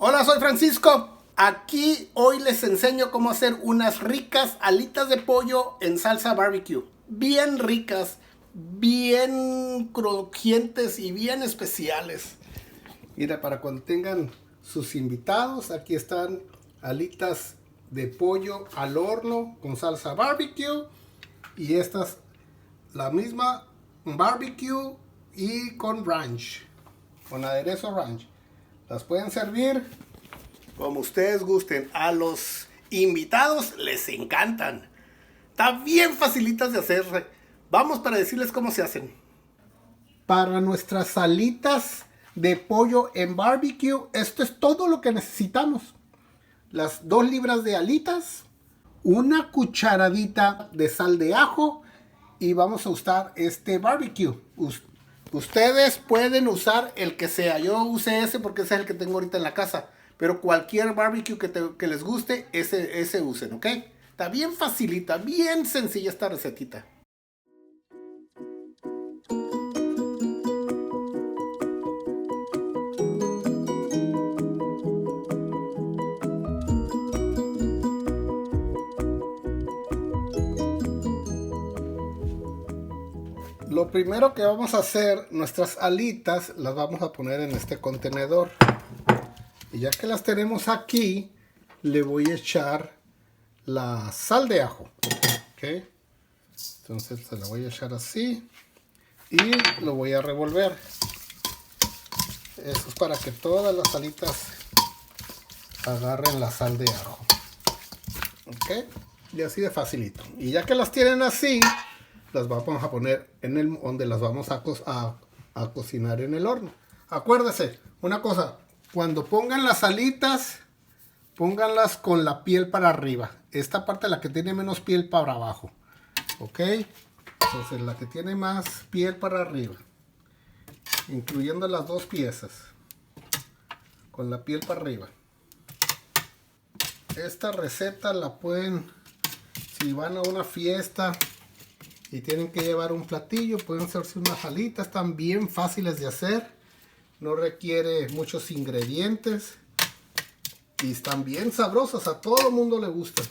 Hola, soy Francisco. Aquí hoy les enseño cómo hacer unas ricas alitas de pollo en salsa barbecue. Bien ricas, bien crujientes y bien especiales. Mira, para cuando tengan sus invitados, aquí están alitas de pollo al horno con salsa barbecue. Y estas, la misma barbecue y con ranch, con aderezo ranch. Las pueden servir como ustedes gusten. A los invitados les encantan. Está bien facilitas de hacer. Vamos para decirles cómo se hacen. Para nuestras alitas de pollo en barbecue, esto es todo lo que necesitamos. Las 2 libras de alitas, una cucharadita de sal de ajo y vamos a usar este barbecue. Ustedes pueden usar el que sea. Yo usé ese porque ese es el que tengo ahorita en la casa. Pero cualquier barbecue que les guste, ese usen, ¿ok? Está bien facilita, bien sencilla esta recetita. Lo primero que vamos a hacer, nuestras alitas las vamos a poner en este contenedor. Y ya que las tenemos aquí, le voy a echar la sal de ajo. ¿Ok? Entonces se la voy a echar así y lo voy a revolver. Eso es para que todas las alitas agarren la sal de ajo. ¿Ok? Y así de facilito. Y ya que las tienen así, las vamos a poner en el donde las vamos a cocinar en el horno. Acuérdese, una cosa, cuando pongan las alitas, pónganlas con la piel para arriba. Esta parte, la que tiene menos piel, para abajo. ¿Ok? Entonces la que tiene más piel para arriba, incluyendo las 2 piezas, con la piel para arriba. Esta receta la pueden, si van a una fiesta y tienen que llevar un platillo, pueden hacerse unas alitas, están bien fáciles de hacer, no requiere muchos ingredientes y están bien sabrosas, a todo el mundo le gustan.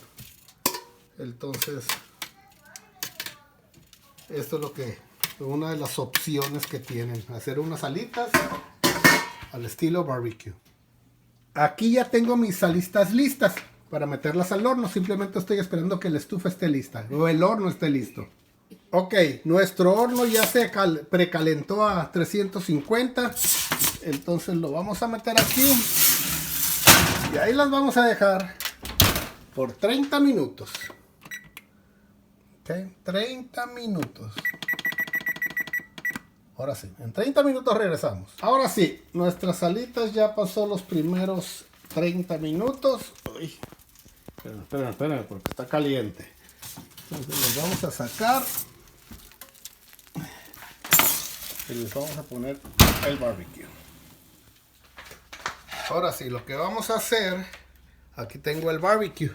Entonces, esto es lo que, una de las opciones que tienen, hacer unas alitas al estilo barbecue. Aquí ya tengo mis alitas listas para meterlas al horno, simplemente estoy esperando que la estufa esté lista o el horno esté listo. Ok, nuestro horno ya se precalentó a 350, entonces lo vamos a meter aquí y ahí las vamos a dejar por 30 minutos. Ok, 30 minutos. Ahora sí, en 30 minutos regresamos. Ahora sí, nuestras alitas ya pasó los primeros 30 minutos. Uy, espera, porque está caliente. Entonces los vamos a sacar y les vamos a poner el barbecue. Ahora sí, lo que vamos a hacer, aquí tengo el barbecue.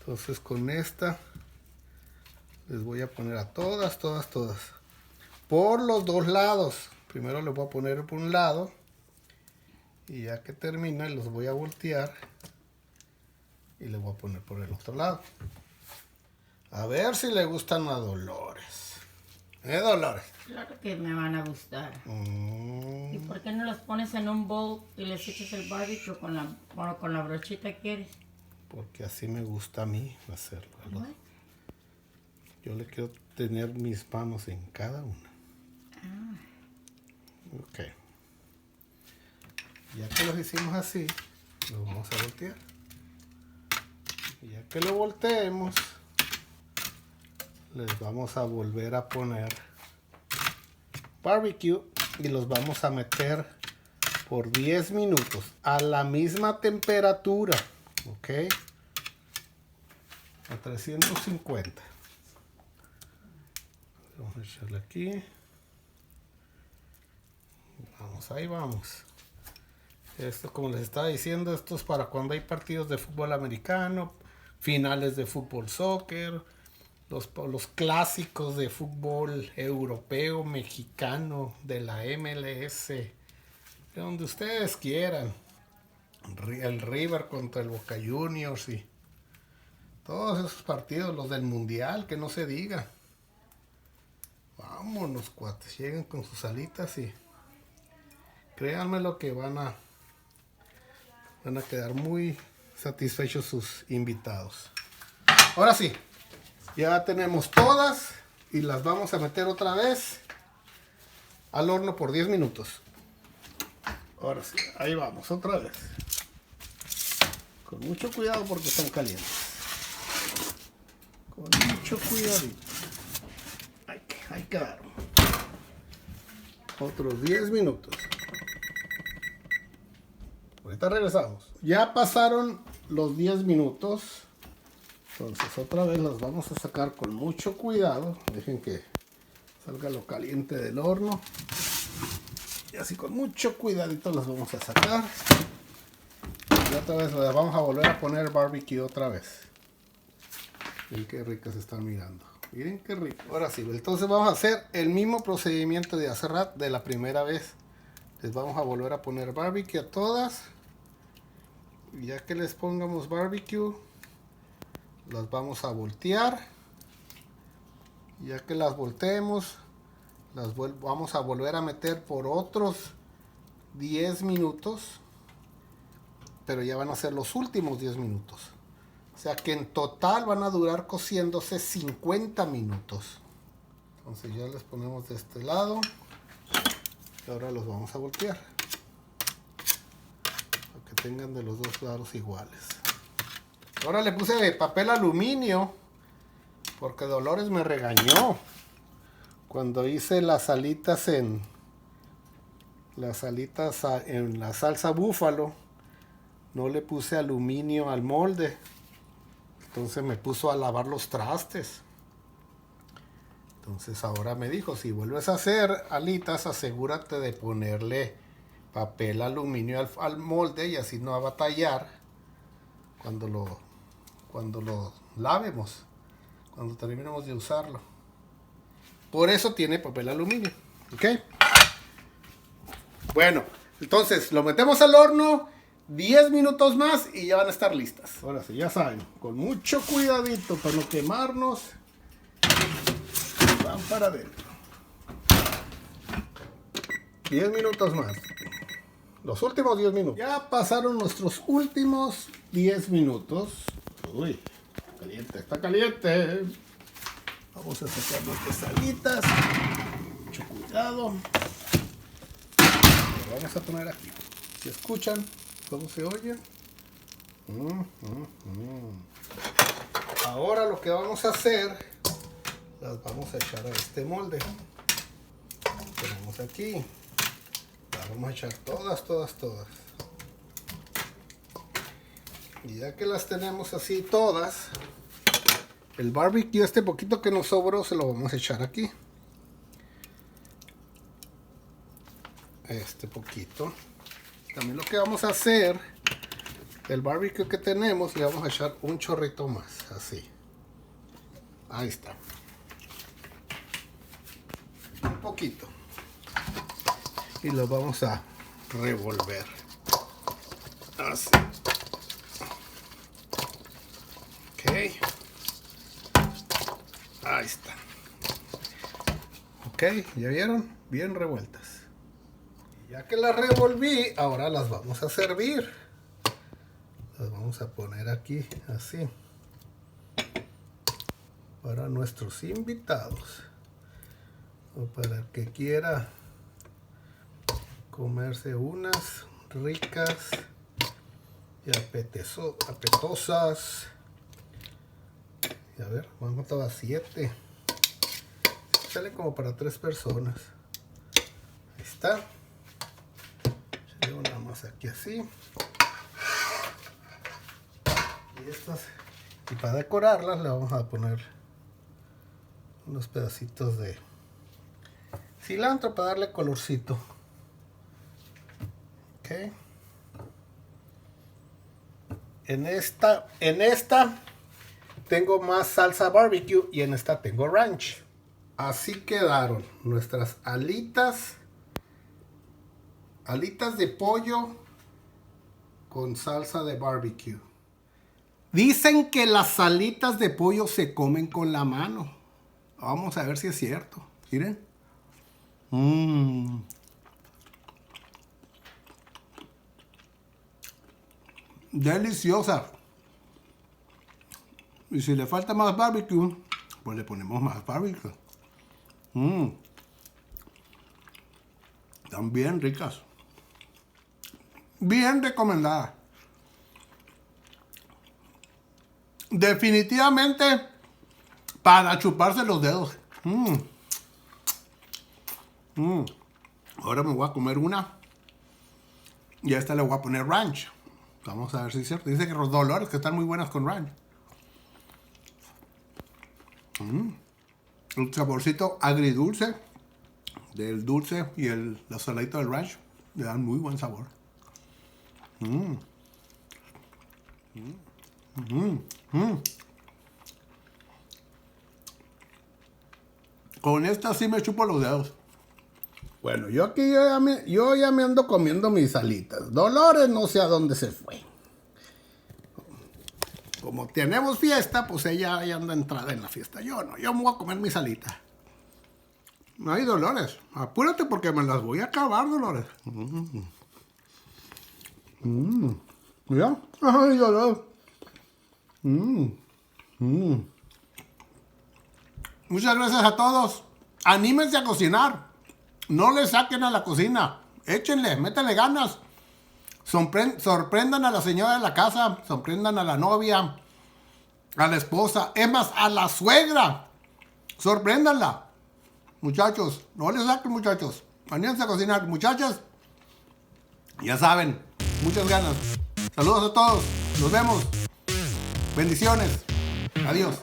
Entonces con esta les voy a poner a todas. Por los 2 lados. Primero les voy a poner por un lado. Y ya que termine los voy a voltear. Y les voy a poner por el otro lado. A ver si le gustan a Dolores. Dolores? Claro que me van a gustar. ¿Y por qué no los pones en un bowl y les echas el barbecue con la brochita que quieres? Porque así me gusta a mí hacerlo. Yo le quiero tener mis manos en cada una. Ok. Ya que los hicimos así, lo vamos a voltear. Y ya que lo volteemos, les vamos a volver a poner barbecue y los vamos a meter por 10 minutos a la misma temperatura. Ok. A 350. Vamos a echarle aquí. Vamos, ahí vamos. Esto, como les estaba diciendo, esto es para cuando hay partidos de fútbol americano, finales de fútbol soccer, los clásicos de fútbol europeo, mexicano, de la MLS, de donde ustedes quieran. el River contra el Boca Juniors y todos esos partidos, los del Mundial, que no se diga. Vámonos, cuates, lleguen con sus alitas y créanme lo que van a quedar muy satisfechos sus invitados. Ahora sí, ya tenemos todas y las vamos a meter otra vez al horno por 10 minutos. Ahora sí, ahí vamos, otra vez. Con mucho cuidado porque están calientes. Con mucho cuidadito. Ahí quedaron. Otros 10 minutos. Ahorita regresamos. Ya pasaron los 10 minutos. Entonces otra vez las vamos a sacar con mucho cuidado. Dejen que salga lo caliente del horno. Y así con mucho cuidadito las vamos a sacar. Y otra vez las vamos a volver a poner barbecue otra vez. Miren qué ricas están mirando. Miren qué rico. Ahora sí, entonces vamos a hacer el mismo procedimiento de hace rato, de la primera vez. Les vamos a volver a poner barbecue a todas. Y ya que les pongamos barbecue, las vamos a voltear. Ya que las volteemos, las vamos a volver a meter por otros 10 minutos. Pero ya van a ser los últimos 10 minutos. O sea que en total van a durar cociéndose 50 minutos. Entonces ya les ponemos de este lado. Y ahora los vamos a voltear. Para que tengan de los dos lados iguales. Ahora le puse papel aluminio. Porque Dolores me regañó. Cuando hice las alitas en la salsa búfalo. No le puse aluminio al molde. Entonces me puso a lavar los trastes. Entonces ahora me dijo, si vuelves a hacer alitas, asegúrate de ponerle papel aluminio al molde y así no va a batallar cuando lo lavemos, cuando terminemos de usarlo. Por eso tiene papel aluminio. ¿Ok? Bueno, entonces lo metemos al horno. 10 minutos más y ya van a estar listas. Ahora sí, ya saben, con mucho cuidadito para no quemarnos. Van para adentro. 10 minutos más. Los últimos 10 minutos. Ya pasaron nuestros últimos 10 minutos. Uy, caliente, está caliente. Vamos a sacar nuestras alitas. Mucho cuidado. Lo vamos a poner aquí. ¿Se escuchan? ¿Cómo se oye? Ahora lo que vamos a hacer, las vamos a echar a este molde. Tenemos aquí. Las vamos a echar todas. Y ya que las tenemos así todas, el barbecue, este poquito que nos sobró, se lo vamos a echar aquí. Este poquito. También lo que vamos a hacer, el barbecue que tenemos, le vamos a echar un chorrito más, así. Ahí está. Un poquito. Y lo vamos a revolver. Así. Ok. Ahí está. Ok, ¿ya vieron? Bien revueltas. Ya que las revolví, ahora las vamos a servir. Las vamos a poner aquí, así. Para nuestros invitados. O para el que quiera comerse unas ricas y apetosas. Y a ver, vamos a 7. Sale como para 3 personas. Ahí está. Una más aquí así. Y estas, y para decorarlas le vamos a poner unos pedacitos de cilantro para darle colorcito. Ok. En esta tengo más salsa barbecue y en esta tengo ranch. Así quedaron nuestras alitas de pollo con salsa de barbecue. Dicen que las alitas de pollo se comen con la mano. Vamos a ver si es cierto. Miren. Deliciosa. Y si le falta más barbecue, pues le ponemos más barbecue. Están bien ricas. Bien recomendadas. Definitivamente para chuparse los dedos. Ahora me voy a comer una. Y a esta le voy a poner ranch. Vamos a ver si es cierto. Dice que los Dolores que están muy buenas con ranch. El saborcito agridulce del dulce y la saladita del ranch le dan muy buen sabor. Con esta sí me chupo los dedos. Bueno, yo ya me ando comiendo mis alitas. Dolores no sé a dónde se fue. Como tenemos fiesta, pues ella ya anda entrada en la fiesta. Yo no, yo me voy a comer mis alitas. Ay, Dolores, apúrate porque me las voy a acabar, Dolores. Mira, ay, Dolores. Muchas gracias a todos. Anímense a cocinar. No le saquen a la cocina. Échenle, métanle ganas. Sorprendan a la señora de la casa. Sorprendan a la novia. A la esposa. Es más, a la suegra. Sorpréndanla. Muchachos, no le saquen, muchachos. Anímense a cocinar. Muchachas, ya saben, muchas ganas. Saludos a todos. Nos vemos. Bendiciones. Adiós.